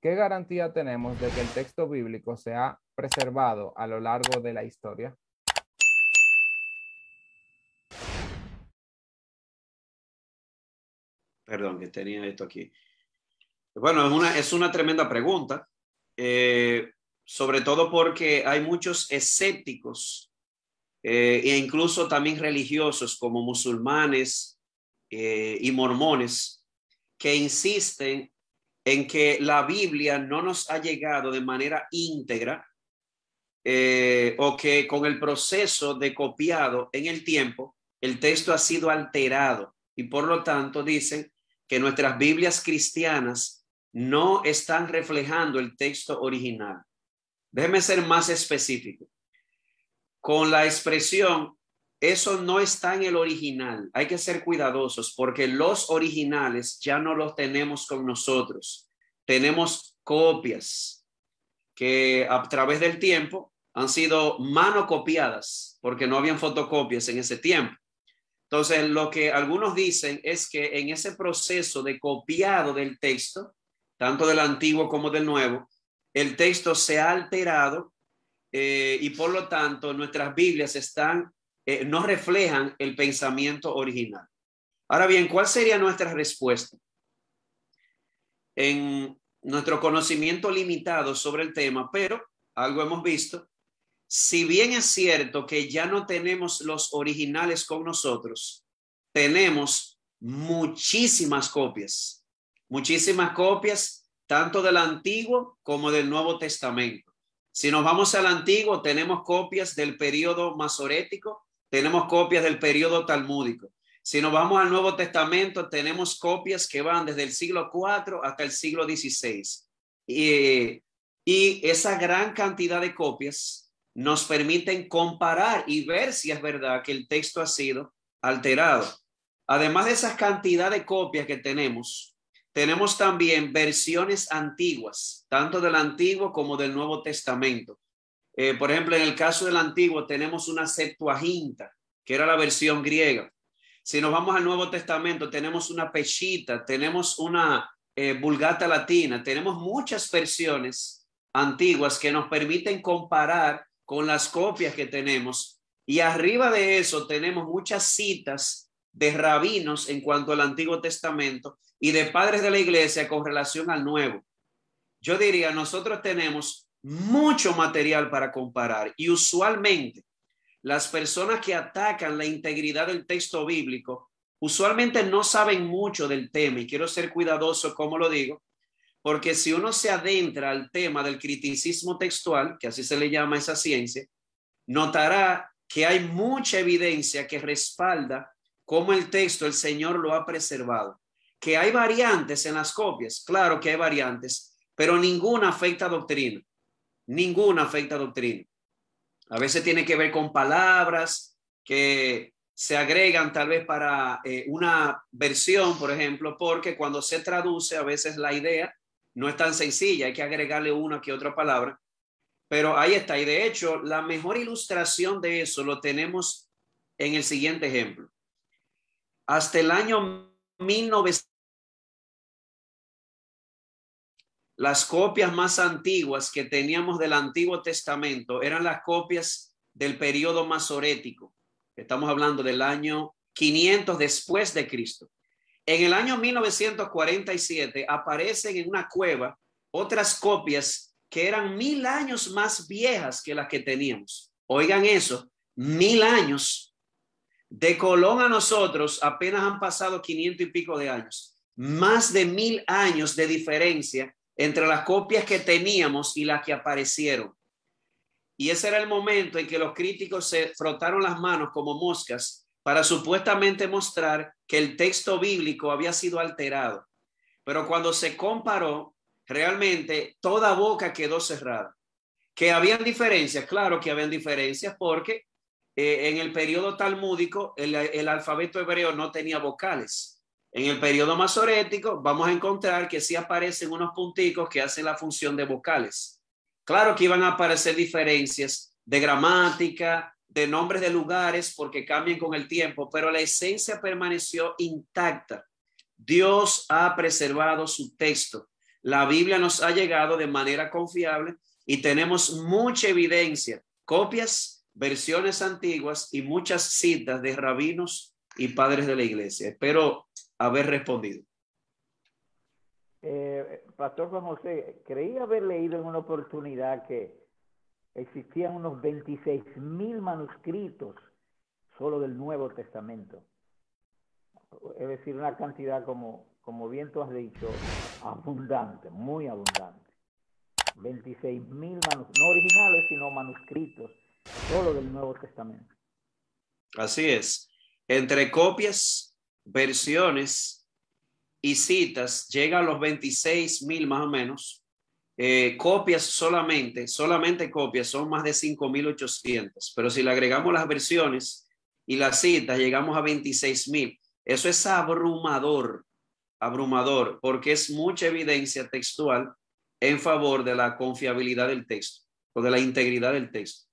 ¿qué garantía tenemos de que el texto bíblico se ha preservado a lo largo de la historia? Perdón, que tenía esto aquí. Bueno, es una tremenda pregunta, sobre todo porque hay muchos escépticos e incluso también religiosos como musulmanes y mormones que insisten en que la Biblia no nos ha llegado de manera íntegra o que con el proceso de copiado en el tiempo, el texto ha sido alterado y por lo tanto dicen que nuestras Biblias cristianas no están reflejando el texto original. Déjeme ser más específico. Con la expresión, eso no está en el original. Hay que ser cuidadosos porque los originales ya no los tenemos con nosotros. Tenemos copias que a través del tiempo han sido manocopiadas porque no habían fotocopias en ese tiempo. Entonces, lo que algunos dicen es que en ese proceso de copiado del texto, tanto del antiguo como del nuevo, el texto se ha alterado y por lo tanto nuestras Biblias no reflejan el pensamiento original. Ahora bien, ¿cuál sería nuestra respuesta? En nuestro conocimiento limitado sobre el tema, pero algo hemos visto. Si bien es cierto que ya no tenemos los originales con nosotros, tenemos muchísimas copias tanto del Antiguo como del Nuevo Testamento. Si nos vamos al Antiguo, tenemos copias del periodo masorético, tenemos copias del periodo talmúdico. Si nos vamos al Nuevo Testamento, tenemos copias que van desde el siglo IV hasta el siglo XVI. Y esa gran cantidad de copias nos permiten comparar y ver si es verdad que el texto ha sido alterado. Además de esa cantidad de copias que tenemos también versiones antiguas, tanto del Antiguo como del Nuevo Testamento. Por ejemplo, en el caso del Antiguo tenemos una Septuaginta, que era la versión griega. Si nos vamos al Nuevo Testamento, tenemos una Peshitta, tenemos una Vulgata Latina, tenemos muchas versiones antiguas que nos permiten comparar con las copias que tenemos. Y arriba de eso tenemos muchas citas de rabinos en cuanto al Antiguo Testamento y de padres de la iglesia con relación al Nuevo. Yo diría, nosotros tenemos mucho material para comparar y usualmente las personas que atacan la integridad del texto bíblico usualmente no saben mucho del tema y quiero ser cuidadoso como lo digo, porque si uno se adentra al tema del criticismo textual, que así se le llama a esa ciencia, notará que hay mucha evidencia que respalda cómo el texto el Señor lo ha preservado. Que hay variantes en las copias, claro que hay variantes, pero ninguna afecta a doctrina. Ninguna afecta a doctrina. A veces tiene que ver con palabras que se agregan tal vez para una versión, por ejemplo, porque cuando se traduce a veces la idea no es tan sencilla, hay que agregarle una que otra palabra, pero ahí está. Y de hecho, la mejor ilustración de eso lo tenemos en el siguiente ejemplo. Hasta el año 1900, las copias más antiguas que teníamos del Antiguo Testamento eran las copias del periodo masorético. Estamos hablando del año 500 después de Cristo. En el año 1947 aparecen en una cueva otras copias que eran 1000 años más viejas que las que teníamos. Oigan eso, 1000 años. De Colón a nosotros apenas han pasado 500 y pico de años. Más de 1000 años de diferencia entre las copias que teníamos y las que aparecieron. Y ese era el momento en que los críticos se frotaron las manos como moscas para supuestamente mostrar que el texto bíblico había sido alterado. Pero cuando se comparó, realmente toda boca quedó cerrada. ¿Que habían diferencias? Claro que habían diferencias porque en el periodo talmúdico el alfabeto hebreo no tenía vocales. En el periodo masorético vamos a encontrar que sí aparecen unos punticos que hacen la función de vocales. Claro que iban a aparecer diferencias de gramática, de nombres de lugares porque cambian con el tiempo, pero la esencia permaneció intacta. Dios ha preservado su texto. La Biblia nos ha llegado de manera confiable y tenemos mucha evidencia, copias, versiones antiguas y muchas citas de rabinos y padres de la iglesia. Espero haber respondido. Pastor Juan José, creí haber leído en una oportunidad que existían unos 26,000 manuscritos solo del Nuevo Testamento. Es decir, una cantidad, como bien tú has dicho, abundante, muy abundante. 26,000 no originales, sino manuscritos solo del Nuevo Testamento. Así es. Entre copias, versiones y citas llega a los 26,000 más o menos. Copias solamente copias son más de 5,800, pero si le agregamos las versiones y las citas llegamos a 26,000. Eso es abrumador, porque es mucha evidencia textual en favor de la confiabilidad del texto o de la integridad del texto.